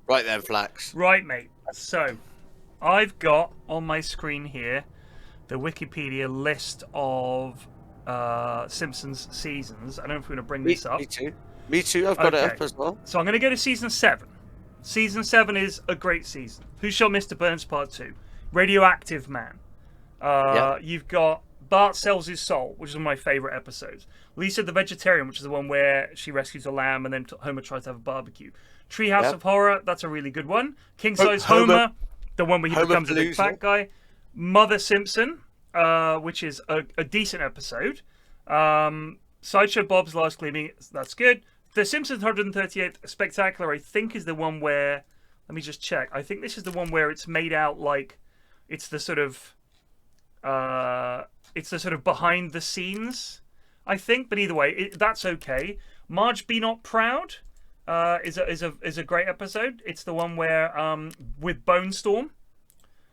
Right then, Flax. Right, mate. So, I've got on my screen here the Wikipedia list of Simpsons seasons. I don't know if we're going to bring this up. Me too. Me too. I've got it up as well. So I'm going to go to season 7. Season 7 is a great season. Who Shot Mr. Burns Part 2? Radioactive Man. You've got Bart Sells His Soul, which is one of my favourite episodes. Lisa the Vegetarian, which is the one where she rescues a lamb and then Homer tries to have a barbecue. Treehouse of Horror, that's a really good one. King Size Homer, the one where he becomes a big fat guy. Mother Simpson, which is a decent episode. Sideshow Bob's Last Gleaming, that's good. The Simpsons 138th Spectacular, I think, is the one where... Let me just check. I think this is the one where it's made out like it's the sort of... it's the sort of behind the scenes, I think. But either way, that's okay. Marge Be Not Proud is a great episode. It's the one where with Bone Storm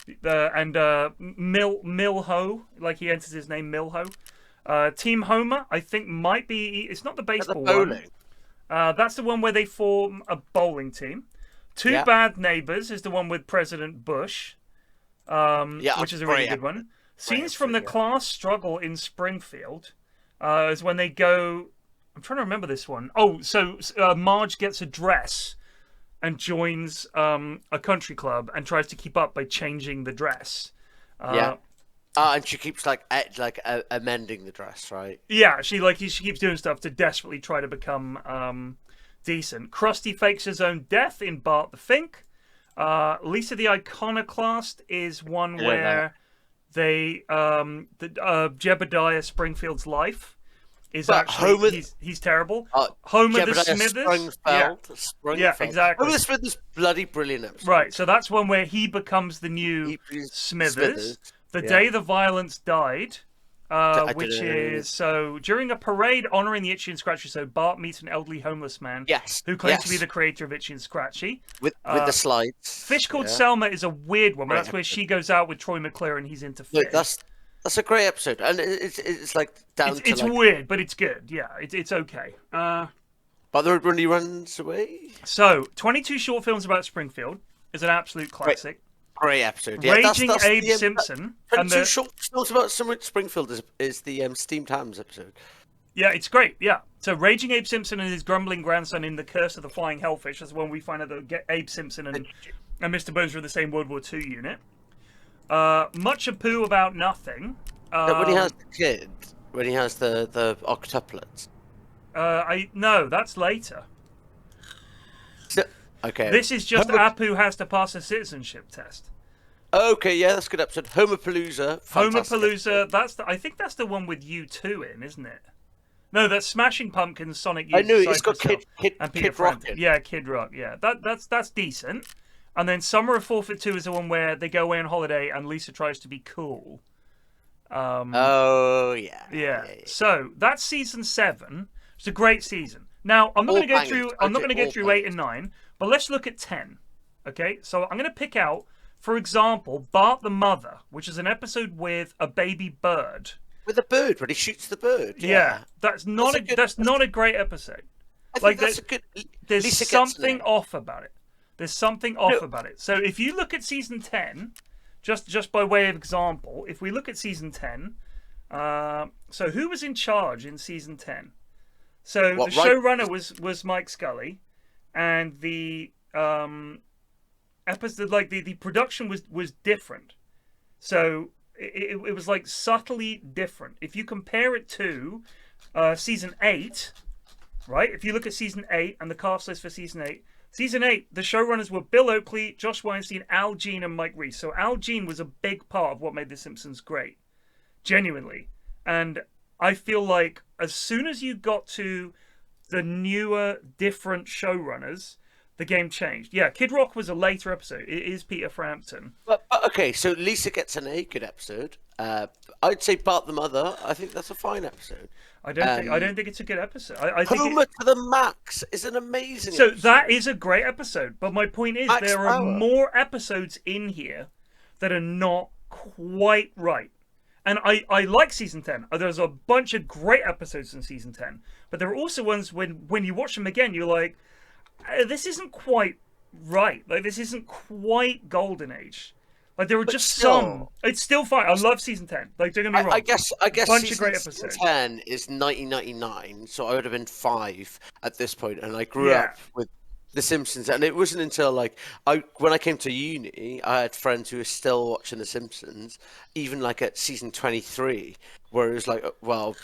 and Milho, like he enters his name Milho. Team Homer, I think might be. It's not the baseball one. That's the one where they form a bowling team. Two Bad Neighbors is the one with President Bush, which is a really good one. Scenes from the class struggle in Springfield is when they go... I'm trying to remember this one. Oh, so Marge gets a dress and joins a country club and tries to keep up by changing the dress. And she keeps amending the dress, right? Yeah, she keeps doing stuff to desperately try to become decent. Krusty fakes his own death in Bart the Fink. Lisa the Iconoclast is one where they Jebediah Springfield's life is actually he's terrible. Homer the Smithers, exactly. Homer the Smithers, bloody brilliant episode. Right, so that's one where he becomes the new Smithers. The Day the Violence Died, which is so during a parade honoring the Itchy and Scratchy. So Bart meets an elderly homeless man, who claims to be the creator of Itchy and Scratchy, with the slides. Fish Called Selma is a weird one, but that's where she goes out with Troy McClure and he's into fish. Look, that's a great episode, and it's like down to it's weird, but it's good. Yeah, it's okay. But the Road when he runs away. So 22 short films about Springfield is an absolute classic. Great episode. Raging Abe Simpson. And the short films about Springfield is the Steamed Hams episode. Yeah, it's great. Yeah. So Raging Abe Simpson and his grumbling grandson in The Curse of the Flying Hellfish. That's when we find out that Abe Simpson and Mr. Burns are in the same World War II unit. Much Ado About Nothing. When he has the kid, when he has the octuplets. No, that's later. Okay. This is just Apu has to pass a citizenship test. Okay, yeah, that's a good episode. Homerpalooza. Homerpalooza, I think that's the one with U2 in, isn't it? No, that's Smashing Pumpkins, Sonic Youth. I knew it's got Kid Rock. Yeah, Kid Rock. Yeah, that's decent. And then Summer of Forfeit 2 is the one where they go away on holiday and Lisa tries to be cool. Yeah. So that's season 7. It's a great season. Now I'm not going to go through. I'm not going to go through 8 and 9, but let's look at 10. Okay, so I'm going to pick out, for example, Bart the Mother, which is an episode with a baby bird. With a bird, when he shoots the bird. Yeah, that's not a great episode. There's something off about it. There's something off about it. So if you look at season 10, just by way of example, if we look at season 10, so who was in charge in season 10? So the showrunner was Mike Scully, and the episode, like the production was different. So it was like subtly different. If you compare it to season 8, right? If you look at season 8 and the cast list for season 8, the showrunners were Bill Oakley, Josh Weinstein, Al Jean, and Mike Reiss. So Al Jean was a big part of what made The Simpsons great, genuinely. And I feel like as soon as you got to the newer, different showrunners, the game changed. Yeah, Kid Rock was a later episode. It is Peter Frampton. But okay, so Lisa gets an A, good episode. I'd say Bart the Mother. I think that's a fine episode. I don't think it's a good episode. I think Homer to the Max is an amazing episode. So that is a great episode. But my point is there are more episodes in here that are not quite right. And I like season 10. There's a bunch of great episodes in season 10. But there are also ones when you watch them again, you're like, this isn't quite right. Like this isn't quite golden age. Like there were But just still, some. It's still fine. I love season 10. Like don't get me wrong. I guess Bunch of great season episodes. 10 is 1999, so I would have been 5 at this point, and I grew Yeah. up with The Simpsons, and it wasn't until when I came to uni, I had friends who were still watching The Simpsons, even like at season 23, where it was like, well,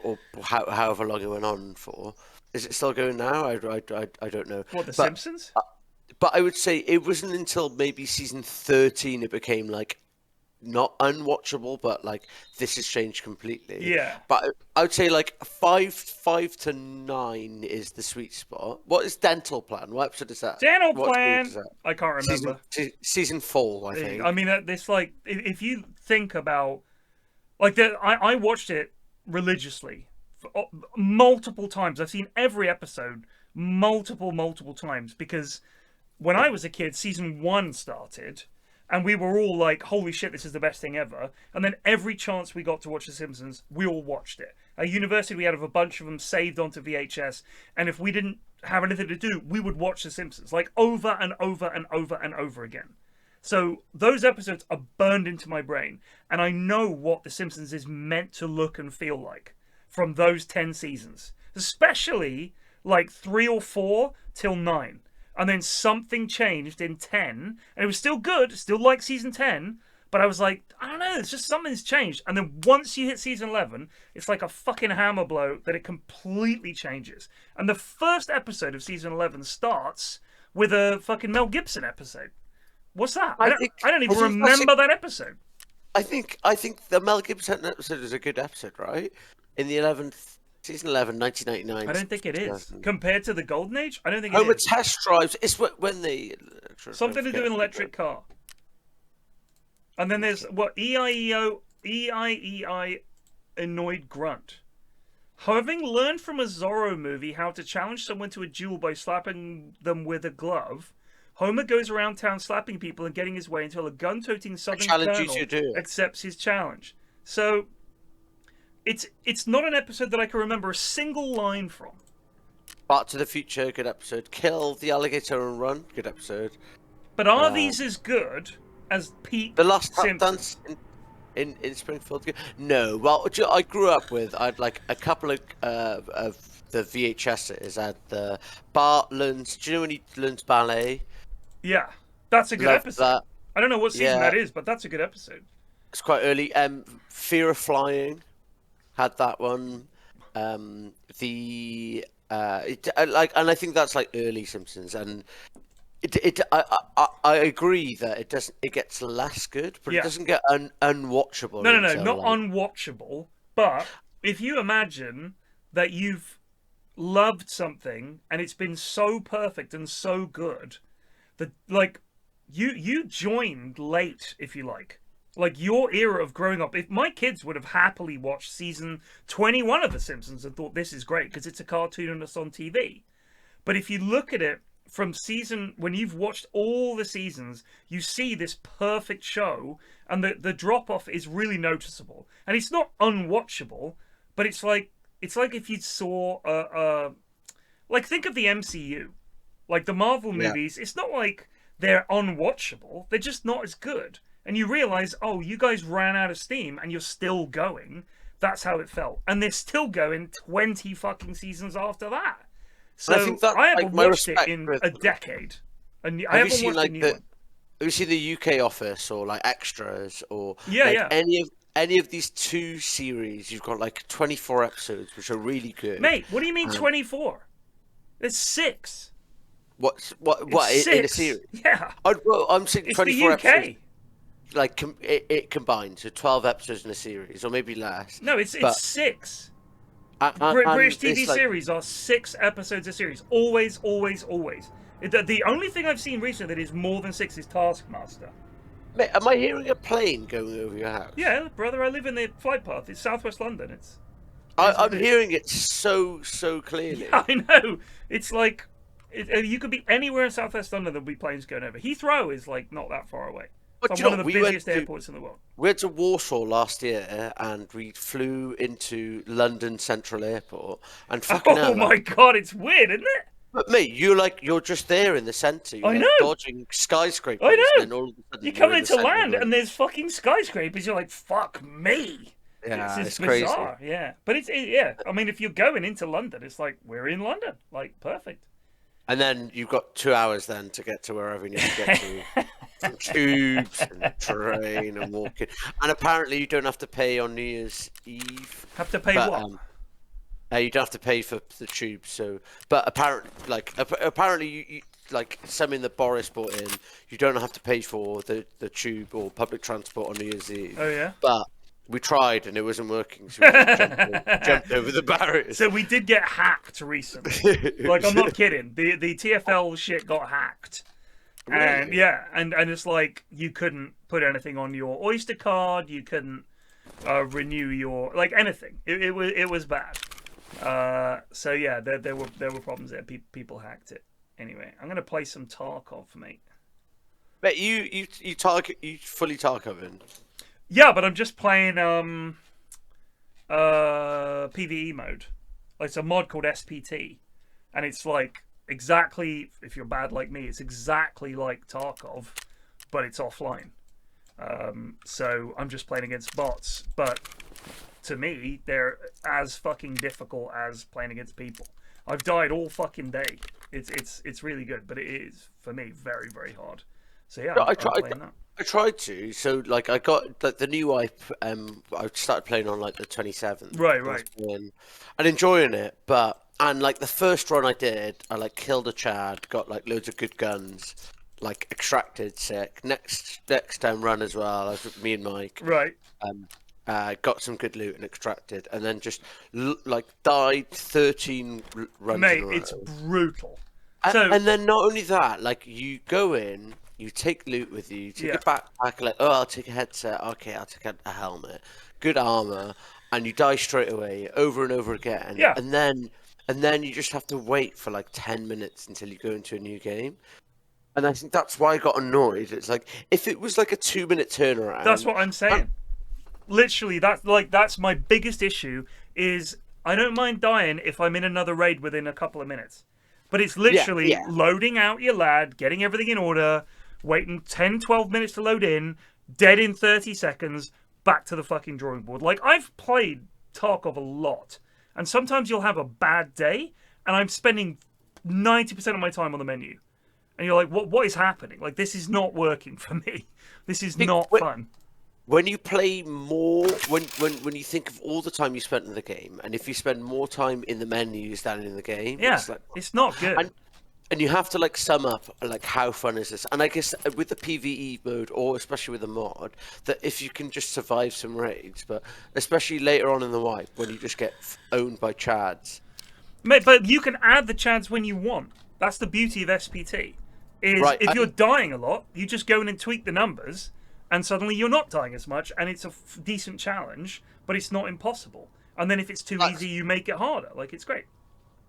or however long it went on for. Is it still going now? I don't know. What the But Simpsons? but I would say it wasn't until maybe season 13 it became like not unwatchable, but like this has changed completely. Yeah. But I would say like five to 9 is the sweet spot. What is Dental Plan? What episode is that? Dental What series is Plan. that? I can't remember. Season 4, I think. I mean, this like if you think about like I watched it religiously multiple times. I've seen every episode multiple times because when I was a kid, season 1 started, and we were all like, "Holy shit, this is the best thing ever!" And then every chance we got to watch The Simpsons, we all watched it. At university, we had a bunch of them saved onto VHS, and if we didn't have anything to do, we would watch The Simpsons like over and over and over and over again. So those episodes are burned into my brain, and I know what The Simpsons is meant to look and feel like from those 10 seasons, especially like 3 or 4 till 9. And then something changed in 10, and it was still good, still like season 10, but I was like, I don't know, it's just something's changed. And then once you hit season 11, it's like a fucking hammer blow that it completely changes. And the first episode of season 11 starts with a fucking Mel Gibson episode. What's that? I don't even remember that episode. I think the Mel Gibson episode is a good episode, right? In the 11th season 11, 1999. I don't think it is. Compared to the Golden Age, I don't think it Homer is. test drives. It's when they Something to do with an electric car. And then there's what EIEI annoyed grunt. Having learned from a Zorro movie how to challenge someone to a duel by slapping them with a glove, Homer goes around town slapping people and getting his way until a gun-toting Southern colonel accepts his challenge. So it's not an episode that I can remember a single line from. Back to the Future, good episode. Kill the Alligator and Run, good episode. But are these as good as Pete The Last Tap Simpsons? Dance in Springfield? No. Well, I grew up with, I had like a couple of the VHSs. I had the Bart learns, do you know when he learns ballet? Yeah, that's a good episode. That. I don't know what season that is, but that's a good episode. It's quite early. Fear of Flying had that one. And I think that's like early Simpsons, and I agree that it gets less good, but it doesn't get unwatchable. No, not unwatchable. But if you imagine that you've loved something and it's been so perfect and so good that like you joined late, if you like your era of growing up. If my kids would have happily watched season 21 of The Simpsons and thought this is great because it's a cartoon and it's on TV. But if you look at it from season, when you've watched all the seasons, you see this perfect show, and the drop off is really noticeable. And it's not unwatchable, but it's like if you saw like think of the MCU, like the Marvel movies. It's not like they're unwatchable; they're just not as good. And you realize, oh, you guys ran out of steam, and you're still going. That's how it felt, and they're still going 20 fucking seasons after that. So I haven't watched it in a decade, and I haven't watched a new one. Have you seen the UK Office or like Extras or yeah. any of these 2 series? You've got like 24 episodes, which are really good. Mate, what do you mean 24? It's 6. What it's in a series? Yeah. I'm saying 24 it's the UK. episodes. Like it combined, so 12 episodes in a series, or maybe less. No, it's 6. British TV series are 6 episodes a series. Always. The only thing I've seen recently that is more than 6 is Taskmaster. Mate, am I hearing a plane going over your house? Yeah, brother, I live in the flight path. It's southwest London. I'm hearing it so clearly. Yeah, I know. It's like you could be anywhere in southwest London. There'll be planes going over. Heathrow is like not that far away. But it's one of the busiest airports in the world. We went to Warsaw last year, and we flew into London Central Airport. And fucking hell, my god, it's weird, isn't it? But mate, you're just there in the centre. You're I like know. dodging skyscrapers, I and know. then all of a sudden You come you're in the into centre of land and London. there's fucking skyscrapers. You're like, fuck me. This Yeah, is it's crazy. bizarre. Yeah, but yeah. I mean, if you're going into London, it's like we're in London. Like perfect. And then you've got 2 hours then to get to wherever you need to get to. Some tubes and train and walking. And apparently you don't have to pay on New Year's Eve. Have to pay But what? you don't have to pay for the tube. So, but apparently, apparently you like something that Boris brought in, you don't have to pay for the tube or public transport on New Year's Eve. Oh yeah. But we tried and it wasn't working, so we just jumped over the barriers. So we did get hacked recently. Like I'm not kidding. The TFL shit got hacked. And Really? yeah, and it's like you couldn't put anything on your Oyster card. You couldn't renew your like anything. It was bad. So yeah, there were problems there. People hacked it. Anyway, I'm gonna play some Tarkov, mate. But you fully Tarkovin. Yeah, but I'm just playing PvE mode. Like it's a mod called SPT, and it's like exactly, if you're bad like me, it's exactly like Tarkov, but it's offline. So I'm just playing against bots, but to me, they're as fucking difficult as playing against people. I've died all fucking day. It's really good, but it is for me very very hard. So yeah, I'm playing that. I tried to. So like I got like the new wipe. I started playing on like the 27th. Right. And enjoying it, but and like the first run I did, I like killed a Chad, got like loads of good guns, like extracted sick. Next time run as well, I was with me and Mike. Right. Got some good loot and extracted, and then just like died 13 runs Mate, in a row. it's brutal. And then not only that, like you go in, you take loot with you, take a backpack, like I'll take a headset, okay, I'll take a helmet, good armor, and you die straight away, over and over again. Yeah. And then you just have to wait for like 10 minutes until you go into a new game. And I think that's why I got annoyed. It's like if it was like a 2-minute turnaround. That's what I'm saying. Literally, that's my biggest issue. Is I don't mind dying if I'm in another raid within a couple of minutes. But it's literally loading out your lad, getting everything in order, waiting 10, 12 minutes to load in, dead in 30 seconds, back to the fucking drawing board. Like, I've played Tarkov a lot, and sometimes you'll have a bad day, and I'm spending 90% of my time on the menu. And you're like, what is happening? Like, this is not working for me. This is not fun. When you play more, when you think of all the time you spent in the game, and if you spend more time in the menus than in the game, it's not good. And you have to like sum up like how fun is this? And I guess with the PvE mode, or especially with the mod, that if you can just survive some raids, but especially later on in the wipe when you just get owned by Chads. Mate, but you can add the Chads when you want. That's the beauty of SPT. If you're dying a lot, you just go in and tweak the numbers, and suddenly you're not dying as much, and it's a decent challenge, but it's not impossible. And then if it's too easy, you make it harder. Like, it's great.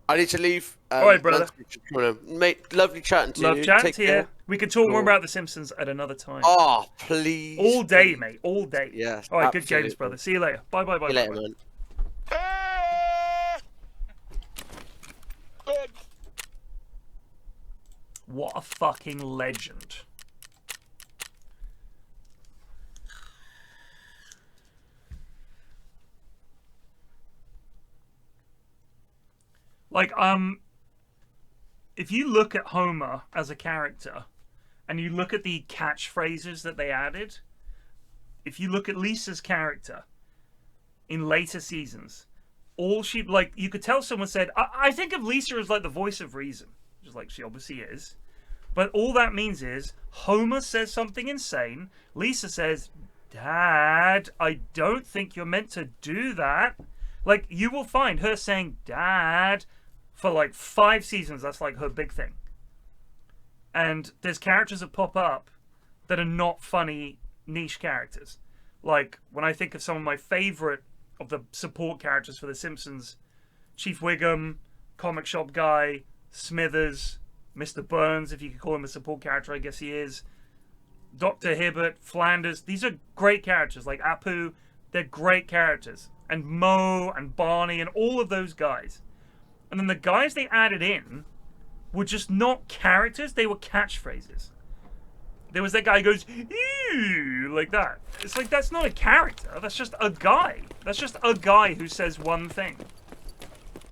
I need to leave. All right, brother. Mate, lovely chatting to you. Love chatting to you. We can talk more about The Simpsons at another time. Oh, please. All day, mate. All day. Yes. All right, good games, brother. See you later. Bye. See you later, man. What a fucking legend. Like, if you look at Homer as a character, and you look at the catchphrases that they added, if you look at Lisa's character in later seasons, all she, like, you could tell someone said, I think of Lisa as like the voice of reason, which is like she obviously is, but all that means is Homer says something insane, Lisa says, Dad, I don't think you're meant to do that. Like, you will find her saying, Dad, for like 5 seasons. That's like her big thing. And there's characters that pop up that are not funny niche characters. Like, when I think of some of my favorite of the support characters for The Simpsons, Chief Wiggum, Comic Shop Guy, Smithers, Mr. Burns, if you could call him a support character, I guess he is, Dr. Hibbert, Flanders, these are great characters. Like Apu, they're great characters. And Moe and Barney and all of those guys. And then the guys they added in were just not characters, they were catchphrases. There was that guy who goes, ew, like that. It's like, that's not a character, that's just a guy. That's just a guy who says one thing.